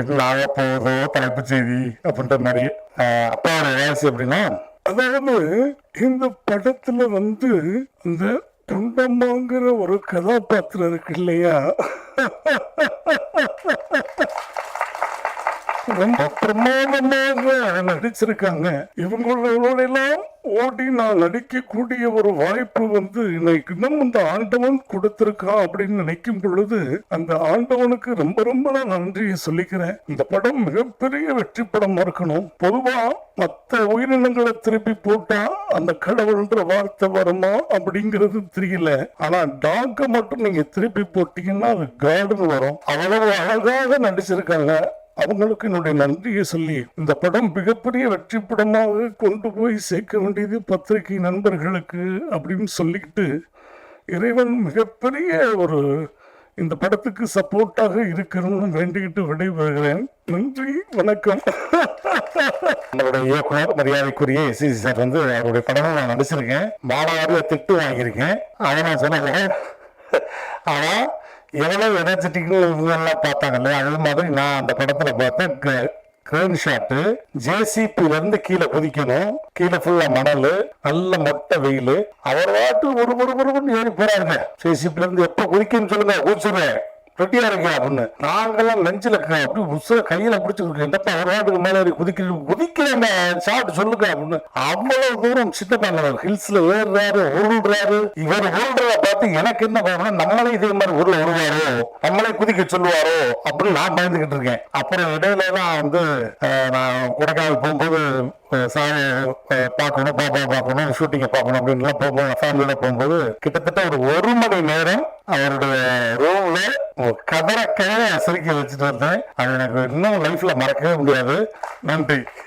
எங்களாக போகுதோ தலைப்பு செய்தி அப்படின்ற மாதிரி. அப்பாவோட வாசி அப்படின்னா, அதாவது இந்த படத்துல அந்த துண்டம்மாங்கிற ஒரு கதாபாத்திரம் இருக்கு இல்லையா, ரொம்ப பிரமாதமாக நடிச்சிருக்காங்க. இவங்களோட எல்லாம் ஓடி நான் நடிக்கக்கூடிய ஒரு வாய்ப்பு எனக்கு இன்னும் இந்த ஆண்டவன் கொடுத்திருக்கான் அப்படின்னு நினைக்கும் பொழுது அந்த ஆண்டவனுக்கு ரொம்ப ரொம்ப நான் நன்றியை சொல்லிக்கிறேன். இந்த படம் மிகப்பெரிய வெற்றி படமா இருக்கணும். பொதுவா மற்ற உயிரினங்களை திருப்பி போட்டா அந்த கடவுள்ன்ற வார்த்தை வருமா அப்படிங்கிறது தெரியல. ஆனா டாக்க மட்டும் நீங்க திருப்பி போட்டீங்கன்னா அது காடுன்னு வரும். அவ்வளவு அழகாக நடிச்சிருக்காங்க. அவங்களுக்கு என்னுடைய நன்றியை சொல்லி இந்த படம் மிகப்பெரிய வெற்றி படமாக கொண்டு போய் சேர்க்க வேண்டியது பத்திரிகை நண்பர்களுக்கு அப்படின்னு சொல்லிக்கிட்டு, இறைவன் மிகப்பெரிய ஒரு இந்த படத்துக்கு சப்போர்ட்டாக இருக்கணும்னு வேண்டிக்கிட்டு விடைபெறுகிறேன். நன்றி, வணக்கம். நம்மளுடைய இயக்குனர் மரியாதைக்குரிய எஸ்சி சார் அவருடைய படமும் நான் நடிச்சிருக்கேன். பாலாறு திட்டு வாங்கியிருக்கேன். அதை நான் சொன்னேன். ஆனா எவ்வளவு எனர்ஜெட்டிக்னு இவங்கெல்லாம் பார்த்தாங்கல்ல, அது மாதிரி நான் அந்த படத்துல பார்த்தேன். கிரேன் ஷாட்டு, ஜேசிபில இருந்து கீழே குதிக்கணும், கீழே ஃபுல்லா மணல், நல்ல மொட்டை வெயில், அவர் வாட்டு ஒரு ஏறி போறாருங்க. ஜேசிபில இருந்து எப்ப குதிக்கணும்னு சொல்லுங்க, குதிச்சுறேன் ரெட்டியா இருக்கா அப்படின்னு. நாங்கெல்லாம் நெஞ்சில அப்படி புதுசா கையில பிடிச்சு, என்னப்பா ஒரு வாட்டுக்கு மேல குதிக்கிறேன் சாப்பிட்டு சொல்லுங்க அப்படின்னு. அவ்வளவு தூரம் சின்ன ஹில்ஸ்ல ஏறுறாரு, உருள்றாரு. இவர் உருள்றத பார்த்து எனக்கு என்ன பண்ணணும், நம்மளே இதே மாதிரி உருள வருவாரோ, நம்மளே குதிக்க சொல்லுவாரோ அப்படின்னு நான் பயந்துகிட்டு இருக்கேன். அப்புறம் இடையில தான் நான் கொடைக்கானல் போகும்போது பார்க்கணும், பாப்பா பார்க்கணும், ஷூட்டிங்கை பார்க்கணும் அப்படின்னு போகும்போது ஃபேமிலியோட போகும்போது கிட்டத்தட்ட ஒரு மணி நேரம் அவருடைய ரூம்ல கதற சிரிக்க வச்சுட்டு வந்தேன். அது எனக்கு இன்னும் லைஃப்ல மறக்கவே முடியாது. நன்றி.